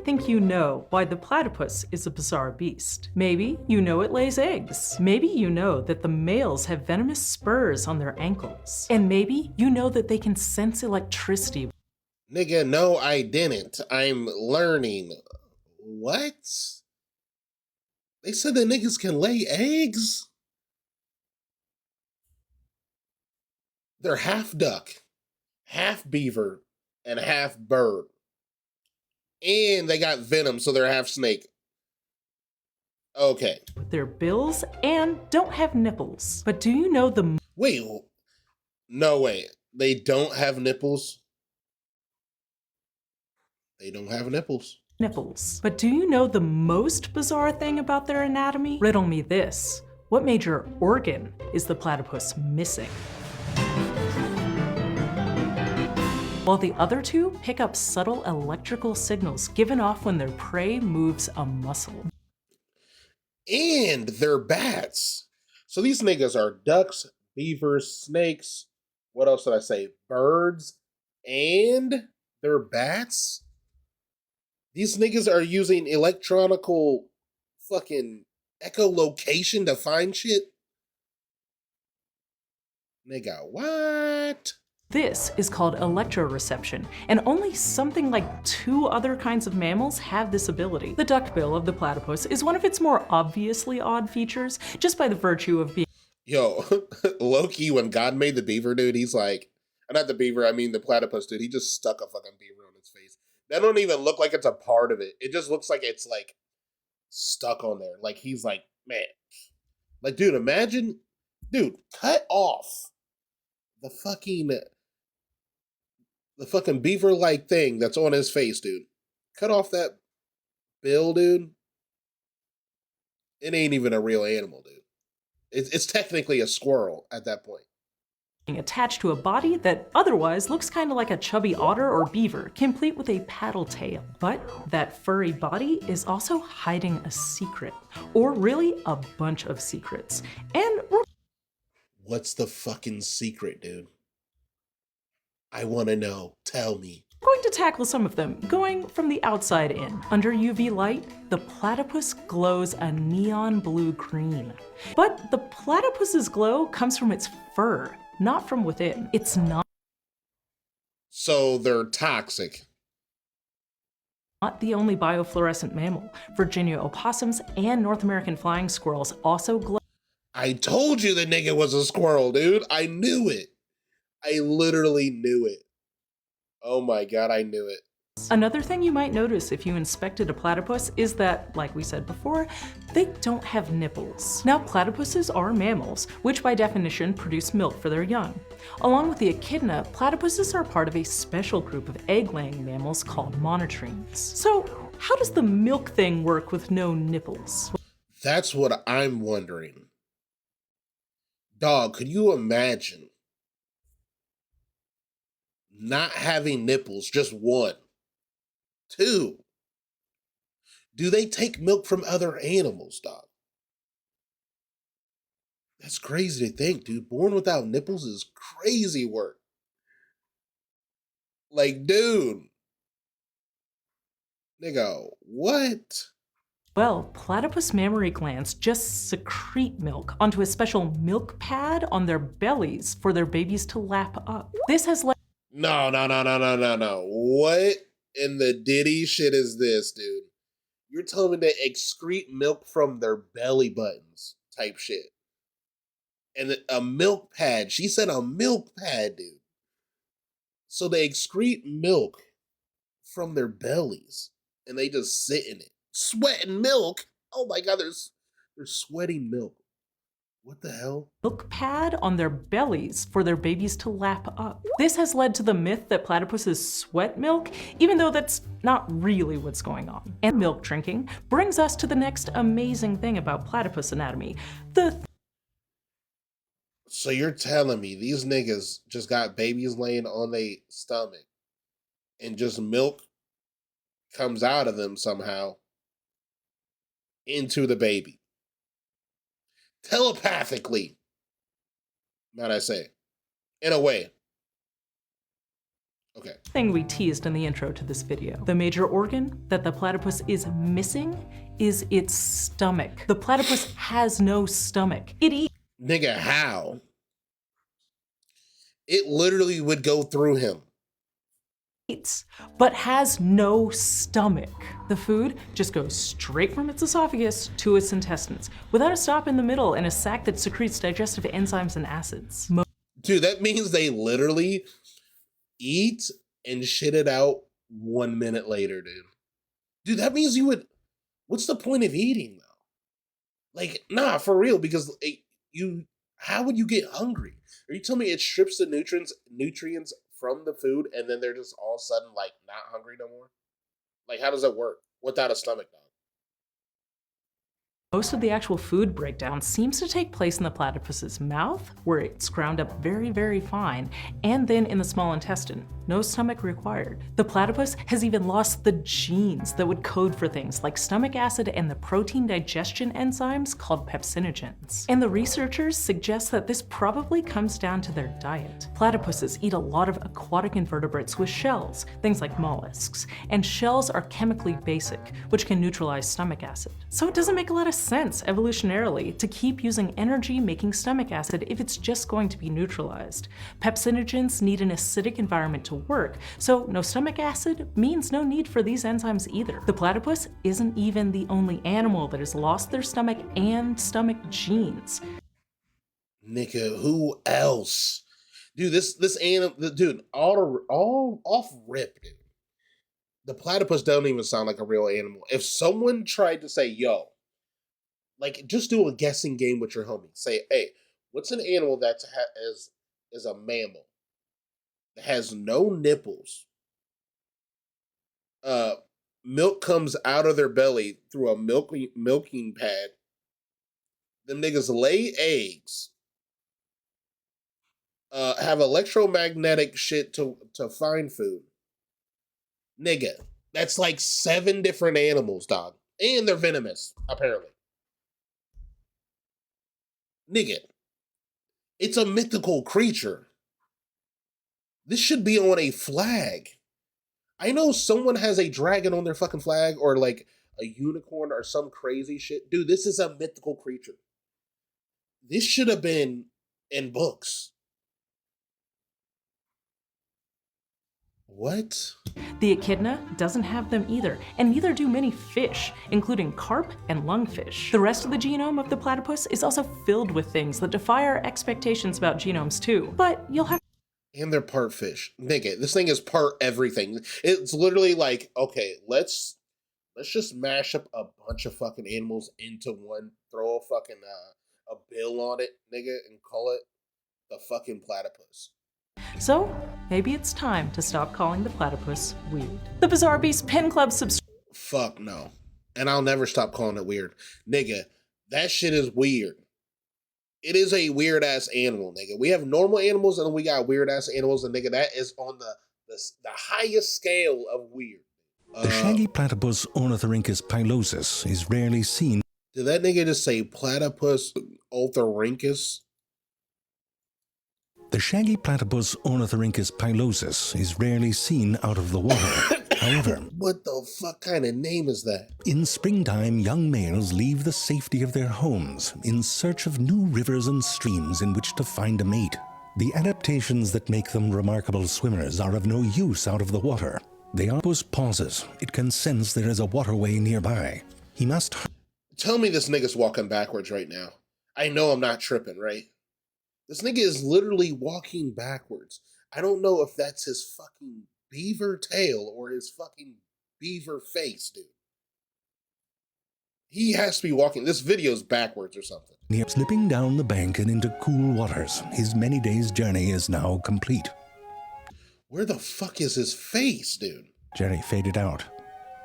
think you know why the platypus is a bizarre beast. Maybe you know it lays eggs. Maybe you know that the males have venomous spurs on their ankles. And maybe you know that they can sense electricity. Nigga, no, I didn't. I'm learning. What? They said that niggas can lay eggs? They're half duck, half beaver, and half bird. And they got venom, so they're half snake. Okay. With their bills and don't have nipples. But do you know the Wait. No, wait. They don't have nipples? They don't have nipples. nipples? But do you know the most bizarre thing about their anatomy? Riddle me this. What major organ is the platypus missing? While the other two pick up subtle electrical signals given off when their prey moves a muscle. And they're bats. So these niggas are ducks, beavers, snakes. What else did I say? Birds. And they're bats? These niggas are using electronical fucking echolocation to find shit? Nigga, what? This is called electroreception, and only something like 2 other kinds of mammals have this ability. The duckbill of the platypus is one of its more obviously odd features, just by the virtue of being Yo, Loki, when God made the beaver, dude, he's like, not the beaver, I mean the platypus, dude, he just stuck a fucking beaver on his face. That don't even look like it's a part of it. It just looks like it's like stuck on there. Like he's like, man. Like, dude, imagine, dude, cut off the fucking beaver-like thing that's on his face, dude. Cut off that bill, dude. It ain't even a real animal, dude. It's technically a squirrel at that point. attached to a body that otherwise looks kind of like a chubby otter or beaver, complete with a paddle tail. But that furry body is also hiding a secret, or really a bunch of secrets. And What's the fucking secret, dude? I want to know. Tell me. we're going to tackle some of them, going from the outside in. Under UV light, the platypus glows a neon blue-green. But the platypus's glow comes from its fur, not from within. It's not So they're toxic. the only biofluorescent mammal. Virginia opossums and North American flying squirrels also glow. I told you the nigga was a squirrel, dude. I knew it. I literally knew it. Oh my god, I knew it. Another thing you might notice if you inspected a platypus is that, like we said before, they don't have nipples. Now, platypuses are mammals, which by definition produce milk for their young. Along with the echidna, platypuses are part of a special group of egg-laying mammals called monotremes. So, how does the milk thing work with no nipples? That's what I'm wondering. Dog, could you imagine not having nipples, just one? Two, do they take milk from other animals, dog? That's crazy to think, dude. Born without nipples is crazy work. Like, dude. Nigga, what? Well, platypus mammary glands just secrete milk onto a special milk pad on their bellies for their babies to lap up. This has led No. What in the Diddy shit is this, dude? You're telling me they excrete milk from their belly buttons type shit. And a milk pad. She said a milk pad, dude. So they excrete milk from their bellies. And they just sit in it. Sweating milk? Oh my god, they're sweating milk. What the hell? milk pad on their bellies for their babies to lap up. This has led to the myth that platypuses sweat milk, even though that's not really what's going on. And milk drinking brings us to the next amazing thing about platypus anatomy. So you're telling me these niggas just got babies laying on their stomach and just milk comes out of them somehow into the baby. Telepathically. Might I say. In a way. Okay. Thing we teased in the intro to this video. The major organ that the platypus is missing is its stomach. The platypus has no stomach. It eats. Nigga, how? It literally would go through him. But has no stomach. The food just goes straight from its esophagus to its intestines, without a stop in the middle in a sac that secretes digestive enzymes and acids. Dude, that means they literally eat and shit it out 1 minute later, dude. Dude, that means you would... What's the point of eating, though? Like, nah, for real, because how would you get hungry? Are you telling me it strips the nutrients from the food and then they're just all of a sudden, like, not hungry no more? Like, how does that work without a stomach, dog? Most of the actual food breakdown seems to take place in the platypus's mouth, where it's ground up very, very fine, and then in the small intestine. No stomach required. The platypus has even lost the genes that would code for things like stomach acid and the protein digestion enzymes called pepsinogens. And the researchers suggest that this probably comes down to their diet. Platypuses eat a lot of aquatic invertebrates with shells, things like mollusks, and shells are chemically basic, which can neutralize stomach acid. So it doesn't make a lot of sense evolutionarily to keep using energy making stomach acid if it's just going to be neutralized. Pepsinogens need an acidic environment to work, so no stomach acid means no need for these enzymes either. The platypus isn't even the only animal that has lost their stomach and stomach genes. Nigga, who else? Dude, this animal, dude, all off rip, dude. The platypus don't even sound like a real animal. If someone tried to say, yo, like, just do a guessing game with your homie. Say, hey, what's an animal that is a mammal that has no nipples? Milk comes out of their belly through a milking pad. Them niggas lay eggs. Have electromagnetic shit to find food. Nigga, that's like 7 different animals, dog. And they're venomous, apparently. Nigga, it's a mythical creature. This should be on a flag. I know someone has a dragon on their fucking flag or like a unicorn or some crazy shit. Dude, this is a mythical creature. This should have been in books. What? The echidna doesn't have them either, and neither do many fish, including carp and lungfish. The rest of the genome of the platypus is also filled with things that defy our expectations about genomes too, but you'll have. And they're part fish. Nigga, this thing is part everything. It's literally like, okay, let's just mash up a bunch of fucking animals into one, throw a fucking a bill on it, nigga, and call it the fucking platypus. So, maybe it's time to stop calling the platypus weird. The Bizarre Beast Pen Club Fuck no. And I'll never stop calling it weird. Nigga, that shit is weird. It is a weird ass animal, nigga. We have normal animals and then we got weird ass animals, and nigga, that is on the highest scale of weird. The shaggy platypus Ornithorhynchus pilosus is rarely seen. Did that nigga just say Platypus Ornithorhynchus? The shaggy platypus Ornithorhynchus pilosus is rarely seen out of the water. However, what the fuck kind of name is that? In springtime, young males leave the safety of their homes in search of new rivers and streams in which to find a mate. The adaptations that make them remarkable swimmers are of no use out of the water. The octopus pauses. It can sense there is a waterway nearby. He must... Tell me this nigga's walking backwards right now. I know I'm not tripping, right? This nigga is literally walking backwards. I don't know if that's his fucking beaver tail or his fucking beaver face, dude. He has to be walking. This video's backwards or something. Slipping down the bank and into cool waters. His many days' journey is now complete. Where the fuck is his face, dude? Jerry, fade it out.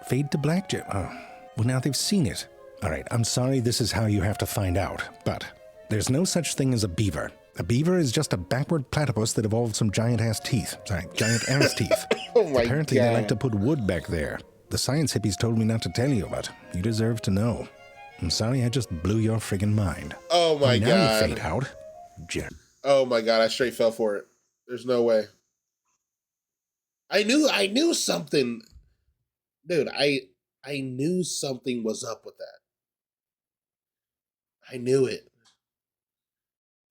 Fade to black, Jerry. Well, now they've seen it. All right, I'm sorry this is how you have to find out, but there's no such thing as a beaver. A beaver is just a backward platypus that evolved some giant-ass teeth. Sorry, giant-ass teeth. Oh my Apparently God. They like to put wood back there. The science hippies told me not to tell you, but you deserve to know. I'm sorry I just blew your friggin' mind. Oh my now God. You fade out. Jerry. Oh my God, I straight fell for it. There's no way. I knew something, dude. I knew something was up with that. I knew it.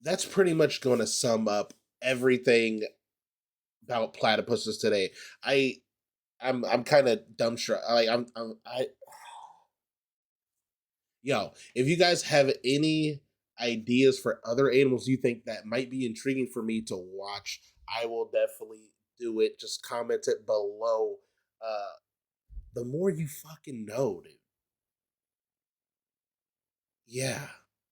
That's pretty much going to sum up everything about platypuses today. I I'm kind of dumbstruck. Like I yo, if you guys have any ideas for other animals you think that might be intriguing for me to watch, I will definitely do it. Just comment it below. Uh, the more you fucking know, dude. Yeah.